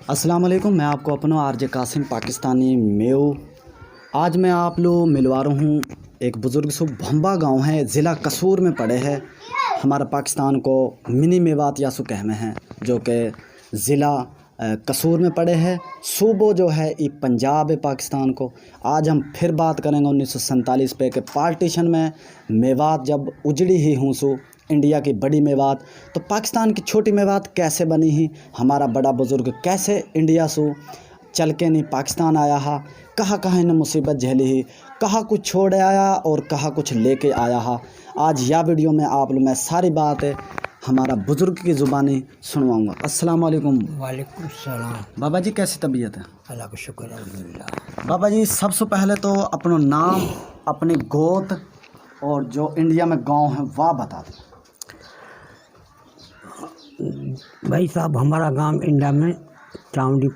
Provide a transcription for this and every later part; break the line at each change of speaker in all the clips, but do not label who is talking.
अस्सलाम वालेकुम। मैं आपको अपना आरजे कासिम पाकिस्तानी मेव। आज मैं आप लोग मिलवा रहा हूँ एक बुज़ुर्ग से। भंबा गांव है, ज़िला कसूर में पड़े है। हमारा पाकिस्तान को मिनी मेवात यासु कहते हैं, जो कि ज़िला कसूर में पड़े है। सूबो जो है ये पंजाब है पाकिस्तान को। आज हम फिर बात करेंगे 1947 पे कि पार्टीशन में मेवात जब उजड़ी ही हूँ सो इंडिया की बड़ी मेवात, तो पाकिस्तान की छोटी मेवात कैसे बनी ही। हमारा बड़ा बुज़ुर्ग कैसे इंडिया से चल के नहीं पाकिस्तान आया हा, कहाँ कहाँ इन्हें मुसीबत झेली ही, कहाँ कुछ छोड़ आया और कहाँ कुछ लेके आया हा। आज यह वीडियो में आप लोग मैं सारी बात है हमारा बुज़ुर्ग की ज़ुबानी सुनवाऊँगा। अस्सलाम वालेकुम।
वालेकुम सलाम।
बाबा जी कैसी तबीयत है?
अल्लाह का शुक्र अल्हम्दुलिल्लाह।
बाबा जी सबसे पहले तो अपना नाम, अपनी गोत और जो इंडिया में गांव है वह बता दें।
भाई साहब, हमारा गांव इंडिया में चावड़ी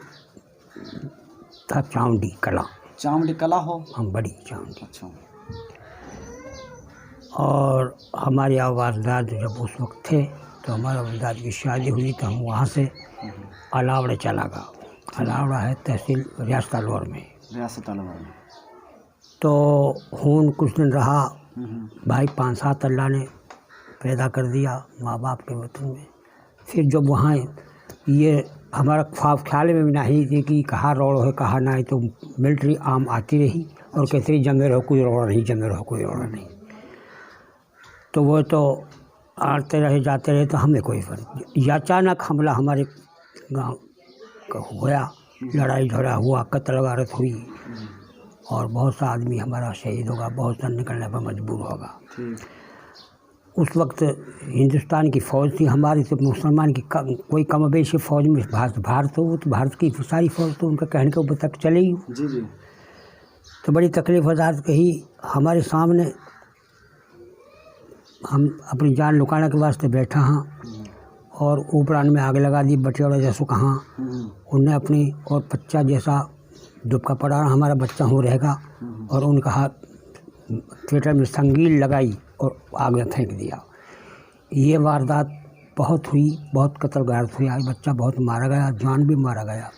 था, चावड़ी कला।
चावड़ी कला हो?
हम बड़ी चावड़ी।
अच्छा।
और हमारे वारदाद जब उस वक्त थे तो हमारे वारदाद की शादी हुई तो हम वहाँ से अलावड़ा चला गया। अलावड़ा है तहसील रियासत अलवर में।
रियासत अलवर में।
तो खून कुछ दिन रहा। भाई 5-7 अल्लाह ने पैदा कर दिया माँ बाप के वतन में। फिर जब वहाँ ये हमारा ख्याल में भी नहीं थी कि कहाँ रोड है कहाँ ना है, तो मिलिट्री आम आती रही और कहती रही जमे रहो कोई रोड़ा नहीं, जमे रहो कोई रोड़ा नहीं। तो वो तो आते रहे जाते रहे, तो हमें कोई फर्क। या अचानक हमला हमारे गांव का हुआ, लड़ाई झगड़ा हुआ, कत्ल वारत हुई और बहुत सा आदमी हमारा शहीद होगा, बहुत सा निकलने पर मजबूर होगा। उस वक्त हिंदुस्तान की फ़ौज थी हमारी, तो मुसलमान की कोई कम बेशी फ़ौज में भारत हो, तो भारत की सारी फ़ौज तो उनका कहने के ऊपर तक चलेगी।
जी जी।
तो बड़ी तकलीफ़ आजाद कही हमारे सामने। हम अपनी जान लुकाने के वास्ते बैठा हाँ और ऊपरान में आग लगा दी बटेड़ा जैसो कहाँ। उनने अपनी और बच्चा जैसा दुबका पड़ा हमारा बच्चा हो रहेगा, और उनका हाथ थिएटर में संगील लगाई और आग में फेंक दिया। ये वारदात बहुत हुई, बहुत कत्ल गारत हुई। आज बच्चा बहुत मारा गया, जान भी मारा गया।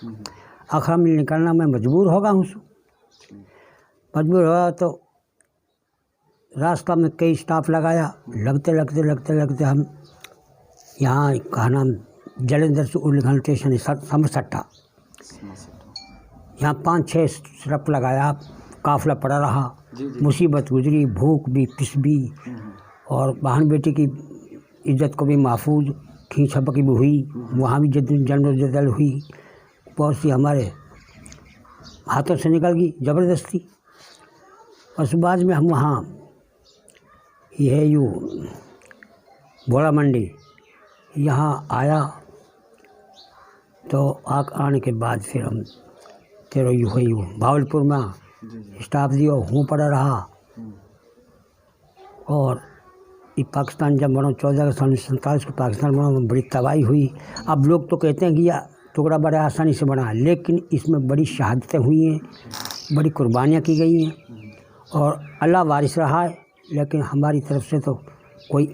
आखिर में निकलना मैं मजबूर होगा हूँ। मजबूर हुआ तो रास्ता में कई स्टाफ लगाया। लगते हम यहाँ कहा नाम जलंधर से उलघन स्टेशन समसट्टा, यहाँ 5-6 स्टॉप लगाया। काफिला पड़ा रहा, मुसीबत गुजरी, भूख भी पिस भी, और बहन बेटी की इज्जत को भी महफूज खींचपकी भी हुई। वहाँ भी जदल हुई, बहुत सी हमारे हाथों से निकल गई ज़बरदस्ती। और बाद में हम वहाँ यह यूँ भोला मंडी यहाँ आया। तो आने के बाद फिर हम तेरो यूँ हुई भावलपुर में स्टाफ दियो हूँ पड़ा रहा। और ये पाकिस्तान जब बनो 14 अगस्त 1947 को पाकिस्तान बनो, बड़ी तबाही हुई। अब लोग तो कहते हैं कि यह टुकड़ा बड़े आसानी से बना, लेकिन इसमें बड़ी शहादतें हुई हैं, बड़ी कुर्बानियाँ की गई हैं, और अल्लाह वारिस रहा है। लेकिन हमारी तरफ से तो कोई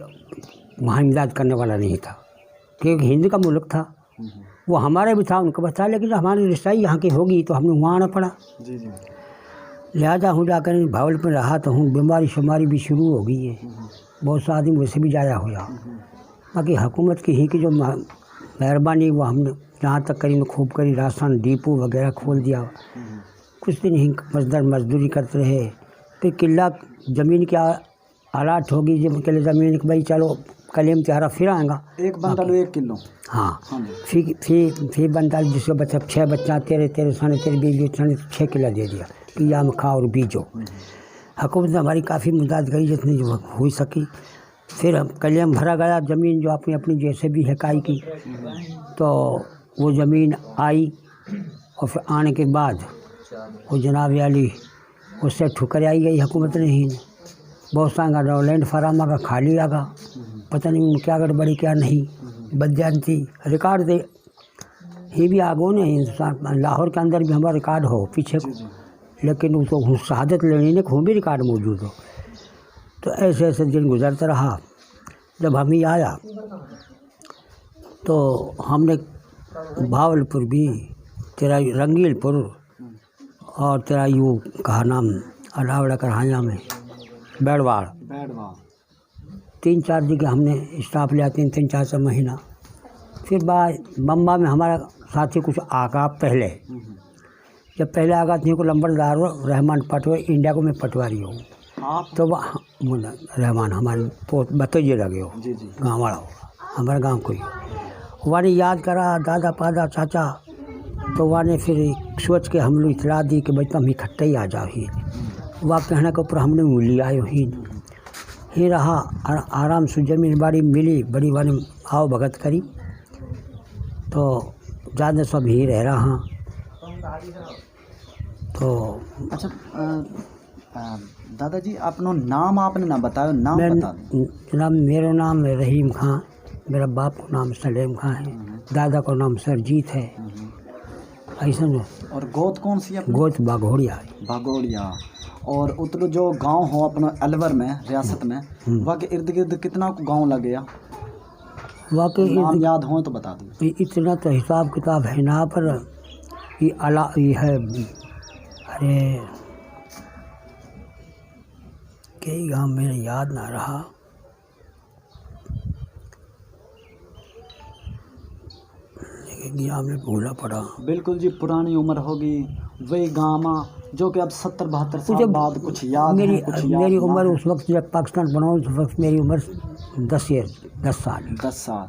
वहाँ इमदाद करने वाला नहीं था, क्योंकि हिंद का मुल्क था। वो हमारा भी था, उनका भी था, लेकिन जब हमारी रिश्ताई यहाँ की होगी तो हमें वहाँ आना पड़ा।
जी जी।
लिहाजा हूँ जाकर भावलपुर में रहा तो हूँ। बीमारी शुमारी भी शुरू हो गई है, बहुत सा आदमी वैसे भी जाया हुआ। बाकी हुकूमत की ही की जो मेहरबानी वो हमने जहाँ तक करी खूब करी। राशन डिपो वगैरह खोल दिया। कुछ दिन ही मजदूरी करते रहे। फिर किला ज़मीन की आलाट होगी, जब किले ज़मीन की भाई चलो कलीम त्यारा फिर आएगा।
एक बंदल 1 किलो।
हाँ, फिर बंदल जिसके बच्चा 6 बच्चा तेरे साने तेरे बीवी 6 किलो दे दिया कि या में खा और बीजो। हुकूमत ने हमारी काफ़ी मदद करी जितनी जो हो सकी। फिर हम कलियम भरा गया ज़मीन जो अपनी अपनी जैसे भी हकाई की, तो वो ज़मीन आई। और फिर आने के बाद वो जनाब वाली उससे ठुकर आई गई हुकूमत ने ही। बहुत सारा लैंड फरामा का खाली आगा, पता नहीं क्या गड़बड़ी क्या नहीं, बदजानती रिकॉर्ड दे ही भी आगो ने हिंदुस्तान लाहौर के अंदर भी हमारा रिकॉर्ड हो पीछे को, लेकिन वो तो शहादत लेने ने खूब भी रिकॉर्ड मौजूद हो। तो ऐसे ऐसे दिन गुजरता रहा। जब हम ही आया तो हमने भावलपुर भी तेरा रंगीलपुर और तेरा यू कहा नाम अलावड़ा करहाया में बैड़वाड़ 3-4 जगह हमने स्टाफ लिया 3-4 महीना। फिर बाद बम्बा में हमारा साथी कुछ आगा पहले, जब पहले आगा थी को लंबरदार रहमान पटवारी इंडिया को मैं पटवारी हूँ
आप
तो रहमान हमारे बतइए लगे हो गाँव वाला होगा हमारे गाँव को ही। वहाँ ने याद करा दादा पादा चाचा, तो वहाँ ने फिर सोच के हम लोग इतला दी कि भाई तुम इकट्ठे ही आ जाओ ही। वह कहने के ऊपर हमने मूली आयो ही रहा आराम से जमीन बाड़ी मिली बड़ी वाली आओ भगत करी, तो ज़्यादा सब ही रह रहा हाँ। तो
अच्छा दादाजी अपनो नाम आपने ना बताया, नाम बता दें।
जनाब मेरा नाम है रहीम खां, मेरा बाप का नाम सलेम खां है, दादा का नाम सरजीत है, ऐसा न।
और गोत कौन सी है?
गोत बाघोड़िया है।
बाघोड़िया। और उतलो जो गांव हो अपना अलवर में रियासत में, वहाँ के इर्द गिर्द कितना गांव लगे?
वाकई
नाम याद हो तो बता दो।
इतना तो हिसाब किताब है ना, पर ये है अरे कई गाँव मेरे याद ना रहा। हमने भूला पड़ा।
बिल्कुल जी, पुरानी उम्र होगी वही गाँव जो कि अब 70-72 साल बाद कुछ याद
मेरी
है, कुछ याद
मेरी
ना
उम्र
है।
उस वक्त जब पाकिस्तान बना उस वक्त मेरी उम्र 10 साल।
10 साल।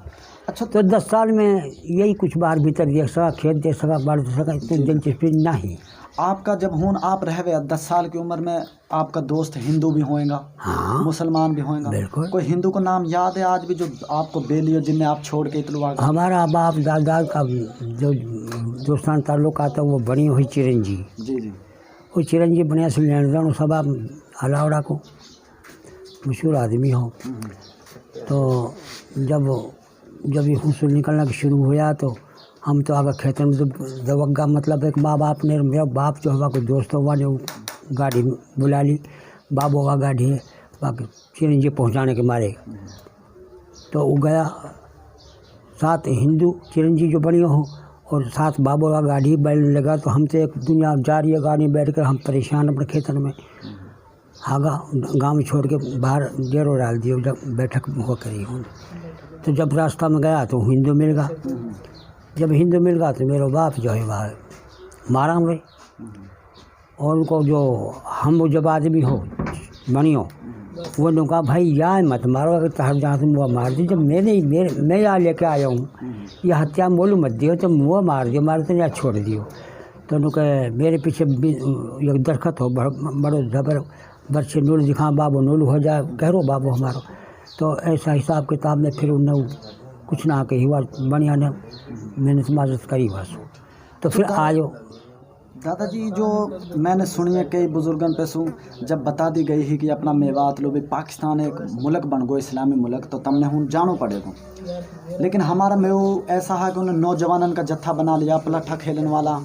अच्छा
तो 10 साल में यही कुछ बाहर भीतर देख सका, खेत देख सका, बाढ़ देख सका, इतनी दिलचस्पी नहीं।
आपका जब हूँ आप रह गए 10 साल की उम्र में, आपका दोस्त हिंदू भी होएगा,
हाँ
मुसलमान भी होएगा।
बिल्कुल।
कोई हिंदू का नाम याद है आज भी जो आपको बेलियो जिनने आप छोड़ के इतलवा?
हमारा बाप दादा का जो दोस्तान ताल्लुक आता वो बनी हुई चिरंजी,
जी जी,
वो चिरंजी बनिया से लेन सब आप अलावड़ा को मशहूर आदमी हो। तो जब ये हुसूल निकलना शुरू हुआ तो हम तो आगे खेतन में दवग्गा, मतलब एक माँ बाप ने, मेरा बाप जो हुआ कोई दोस्त हुआ ने गाड़ी बुला ली, बाबू का गाड़ी है बाकी चिरंजी पहुँचाने के मारे। तो वो गया, 7 हिंदू चिरंजी जो बनी हो और 7 बाबू का गाड़ी बैल लगा। तो हम तो एक दुनिया जा रही है गाड़ी में बैठ कर, हम परेशान अपने खेतन में आगा गाँव में छोड़ के बाहर डेरो डाल दिए। जब बैठक हो करी हूँ तो जब रास्ता में गया तो हिंदू मिल गया। जब हिंदू मिल गया तो मेरा बाप जो है वह मारा हुए, और उनको जो हम वो जब आदमी हो बनियो वो ने कहा भाई यहाँ मत मारो, अगर तहर जहाँ से मुँह मार दी। जब मैं यहाँ लेके आया हूँ, यह हत्या बोलूँ मत दियो, तो मुँह मार दियो, मारे तो यहाँ छोड़ दियो। तो उन्होंने मेरे पीछे एक दरख्त हो बड़ो जबर बच्चे नूल दिखा बाबू नूल हो जाए कहो बाबू हमारो। तो ऐसा हिसाब किताब में फिर उन्हें कुछ ना कही हुआ, बढ़िया ने मेहनत मदद करी बस। तो फिर आयो
दादाजी जो मैंने सुनी है कई बुजुर्गन पे सुन, जब बता दी गई है कि अपना मेवात लो भी पाकिस्तान एक मुल्क बन गो इस्लामी मुल्क, तो तमने हूँ जानो पड़ेगा। लेकिन हमारा में वो ऐसा है कि उन्हें नौजवानन का जत्था बना लिया, पलट्ठा खेलने वाला।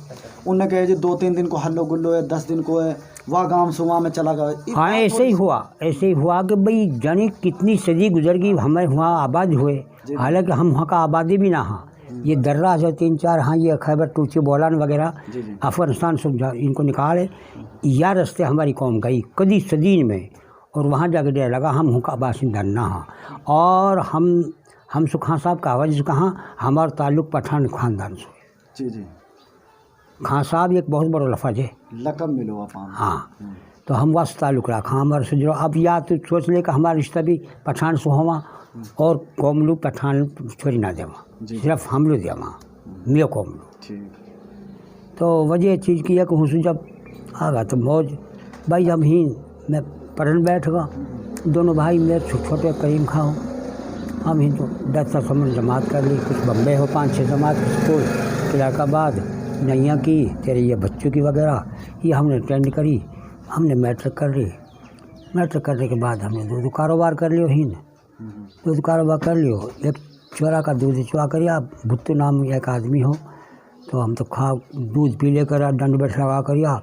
उन्हें कहे जी 2-3 दिन को हल्लो गुल्लो है, 10 दिन को है, वह गाँव से वहाँ में चला गया।
हाँ ऐसे ही हुआ कि भाई जाने कितनी सदी गुजर गई, हमें वहाँ आबाद हुए, हालांकि हम वहाँ का आबादी भी ना। हाँ ये दर्रा है 3-4, हाँ ये खैबर टूची बोलान वगैरह अफगानिस्तान से इनको निकाले, या रास्ते हमारी कौम गई कदी सदीन में, और वहाँ जाकर डेरा लगा हम हुका बासिंदा ना। हाँ और हम सुखान साहब का आवाज़ कहाँ, हमारा ताल्लुक़ पठान ख़ानदान से।
जी जी,
खान साहब एक बहुत बड़ा लफज है,
लकब मिलो आप।
हाँ तो हम वहाँ से ताल्लुक़ रखा हमारे से जो। अब या तो सोच ले कि हमारा रिश्ता भी पठान से हुआ, और कौम लोग पठान छोड़ी ना देवा, सिर्फ हम लोग देवा मे कौम लोग। तो वजह चीज़ की है कि हुसू जब आ गया तो मौज भाई, जब ही मैं पढ़ने बैठ गया, दोनों भाई मेरे छोटे करीम खाओ, हम ही तो 10 समझ जमात कर ली, कुछ बम्बे हो 5-6 जमात स्कूल, इलाहाबाद नैया की तेरे ये बच्चों की वगैरह ये हमने अटेंड करी। हमने मैट्रिक कर ली, मैट्रिक करने के बाद हमने दूध कारोबार कर लियो, ही दूध कारोबार कर लियो। एक चोरा का दूध चुआ करिया, भुट्टू नाम एक आदमी हो, तो हम तो दूध पी लेकर दंड बैठ लगा करिया।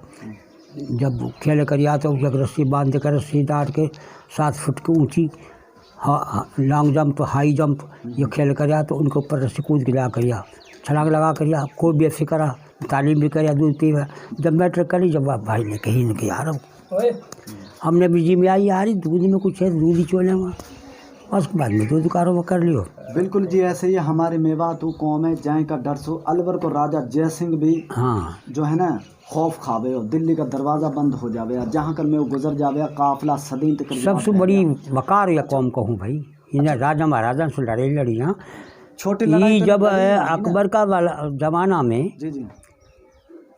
जब खेल करिया तो एक रस्सी बांध कर, रस्सी डाट के 7 फुट की ऊंची लॉन्ग जंप हाई जंप ये खेल करिया, तो उनके ऊपर रस्सी कूद के लगा करिया, छलांग लगा करिया, कोई बेफिक्र तालीम भी करे, दूध पी। जब मैट्रिक करी, जब भाई ने कही न कि यार हमने भी जी में आई यार दूध में कुछ है, दूध ही चोले वहाँ, उसके बाद में दूध कारोबार कर लियो।
बिल्कुल जी, ऐसे ही हमारे मेवात कौम है जहाँ का डर सो अलवर को राजा जय सिंह भी
हाँ
जो है ना खौफ खावे हो, दिल्ली का दरवाज़ा बंद हो जावे, जहाँ कर में वो गुजर जावे काफिला सदी तक।
सबसे बड़ी वकार या कौम कहूँ भाई, इन्हें राजा महाराजा से लड़ी हाँ।
छोटी
ये जब अकबर का वाला ज़माना में
जी जी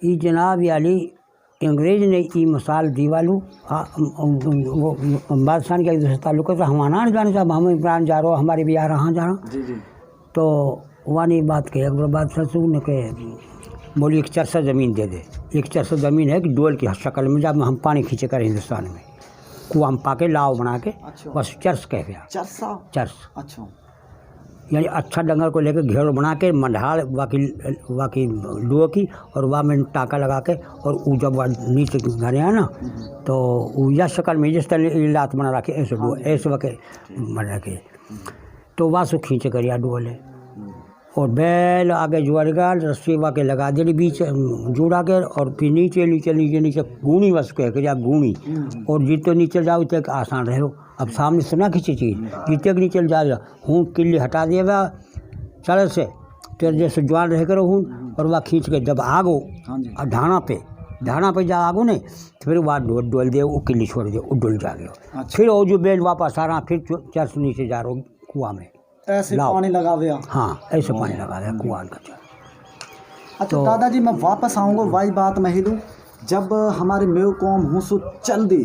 ये जनाब याली अंग्रेज ने ये मिसाल दी वालू वो बादशाह के एक दूसरे ताल्लुक है, तो हम आना जाने साहब, हम इमरान जा रहे हो, हमारे भी आ रहा जा रहा
जी जी।
तो वहाँ ने बात कही अकबर बादशाह से, उन्हें कहे बोली एक चरसा ज़मीन दे दे। एक चरसा ज़मीन है कि डोल की शक्ल में, जब हम पानी खींचे कर हिंदुस्तान में कुआं हम पाके लाव बना के,
अच्छा।
बस चर्स कह गया,
चरसा
चर्स।
अच्छा,
यानी अच्छा डंगर को लेकर घेर बना के मंढाल वाकी लुओ की, और वहाँ में टाका लगा के, और वो जब नीचे घरे है ना तो वो या शक्ल में जिस तरह लात बना रखे ऐसे डुओ ऐसे वके बना के, तो वहाँ से खींचे कर या डुओले, और बैल आगे जुड़ गया, रस्सी वाके लगा दे बीच जुड़ा के, और फिर नीचे नीचे नीचे नीचे गूणी बस कह के आप गूणी, और जितने नीचे जाओ तक आसान रहो। अब सामने से ना खींची चीज़, जितने के नीचे जा हूँ किल्ली हटा दिया सड़क से, तेरे जैसे जवान रह करो हूँ, और वह खींच के जब आगो और ढाना पे जा आगो नहीं, तो फिर वहाँ डोल दे, वो किल्ली छोड़ दे, वो डुल जा गया। फिर वो जो बैल वापस आ रहा, फिर चर्च नीचे जा रहा कुआं में,
ऐसे पानी लगा दिया।
हाँ ऐसे पानी लगा दिया कुआं का।
अच्छा दादाजी, मैं वापस आऊँगा वही बात मैं ही दूँ, जब हमारे मेव कौम हूँ सो चल दी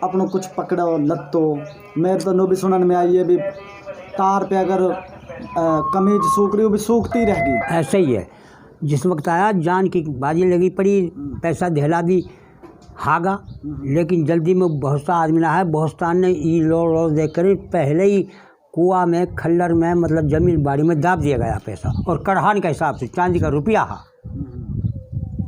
अपनों कुछ पकड़ो लत्तो, मेरे तो नो भी सुनन में आई है भी तार पे अगर कमीज सूख रही हो भी सूखती रहेगी।
ऐसे ही है, जिस वक्त आया जान की बाजी लगी पड़ी, पैसा दहला दी हागा, लेकिन जल्दी में बहुत सा आदमी ना है, बहुत ने ये लो देख कर पहले ही कुआं में खल्लर में मतलब जमीन बाड़ी में दाब दिया गया पैसा, और कड़हान के हिसाब से चांदी का रुपया हा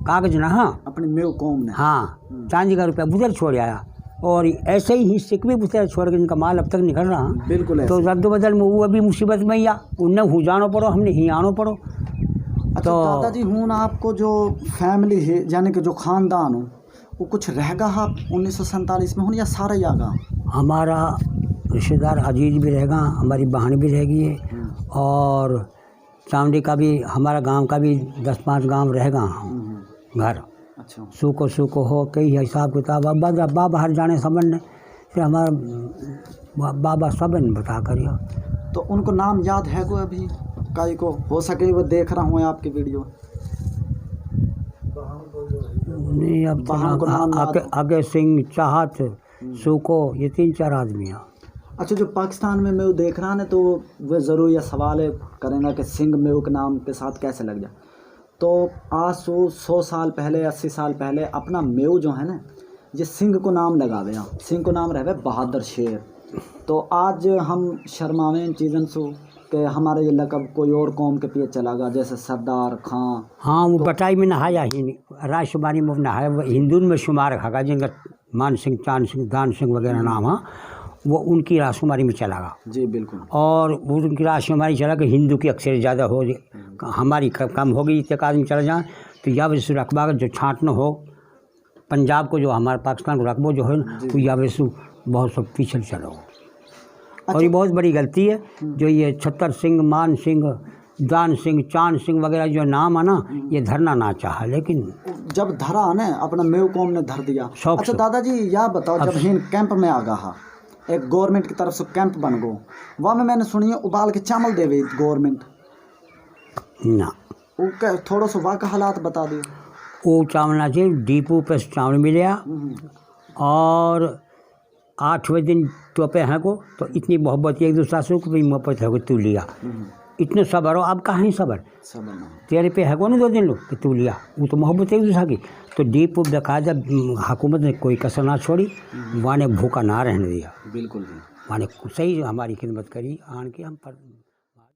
कागज ना, हाँ
अपने मेव कौम ने,
हाँ चांदी का रुपया बुजर छोड़ आया, और ऐसे ही सिख भी बुजर छोड़ के इनका माल अब तक निकल रहा।
बिल्कुल।
तो रद्द बदल में वो अभी मुसीबत में या उन्हें हूँ जानो पड़ो, हमने ही आनो पड़ो।
अच्छा
तो
दादाजी हूँ ना, आपको जो फैमिली है यानी कि जो ख़ानदान हो वो कुछ रहेगा आप 1947 में हो या सारा ही आगा?
हमारा रिश्तेदार अजीज भी रहेगा, हमारी बहन भी रहेगी है, और चावड़ी का भी हमारा गांव का भी 10-5 गांव रहेगा घर।
अच्छा,
सूको हो कई हिसाब किताब। अब बाबा हर जाने समझ ने, फिर हमारा बाबा सब ने बता करियो।
तो उनको नाम याद है को अभी काई को हो सके वो देख रहा हूँ आपकी वीडियो?
नहीं अब तो आगे सिंह चाहत सूको ये 3-4 आदमी हैं।
अच्छा, जो पाकिस्तान में मेव देख रहा है तो वह ज़रूर यह सवाल है करेंगे कि सिंह मेव के नाम के साथ कैसे लग जाए। तो आज 100 साल पहले 80 साल पहले अपना मेव जो है ना ये सिंह को नाम लगावे, सिंह को नाम रहे बहादुर शेर। तो आज हम शर्मावे इन चीज़न से कि हमारे ये लकब कोई और कौम के पीछे चला गया, जैसे सरदार खां।
हाँ वो बटाई में नहाया ही राजशुमारी में नहाया, वो हिंदू में शुमार रखा जिनका मान सिंह, चांद सिंह, दान सिंह वगैरह नाम है, वो उनकी राजशुमारी में चला गया।
जी बिल्कुल।
और वो उनकी राजशुमारी चला कि हिंदू की अक्सर ज़्यादा हो, हमारी कम हो गई, एक आदमी चला जाए तो या वैसे रकबा का जो छाँटना हो पंजाब को, जो हमारे पाकिस्तान को रकबो जो है वो या वैसे बहुत सब पीछे चलो। और ये बहुत बड़ी गलती है जो ये छत्तर सिंह, मान सिंह, दान सिंह, चांद सिंह वगैरह जो नाम है ना ये धरना ना चाहा, लेकिन
जब धरा ना अपना मेव कौम ने धर दिया। अच्छा दादाजी यह बताओ, जब हिंद कैंप में आ गया एक गवर्नमेंट की तरफ से कैंप बन गो, वहाँ में मैंने सुनी है उबाल के चावल देवे गवर्नमेंट
ना,
वो थोड़ा सा वहाँ का हालात बता दिए।
वो चावल ना चाहिए, डिपो पे चावल मिले, और 8वें दिन टोपे हैं को तो इतनी मोहब्बत एक दूसरा से भी मोहब्बत है को तू लिया, इतने सबर हो। अब कहाँ ही सबर तेरे पे है को नहीं 2 दिन लोग कि तू लिया, वो तो मोहब्बत एक दूसरा की। तो डीप देखा जब हुकूमत ने कोई कसर ना छोड़ी, वहाँ ने भूखा ना रहने दिया।
बिल्कुल
वहाँ ने सही हमारी खिदमत करी, आन के हम पर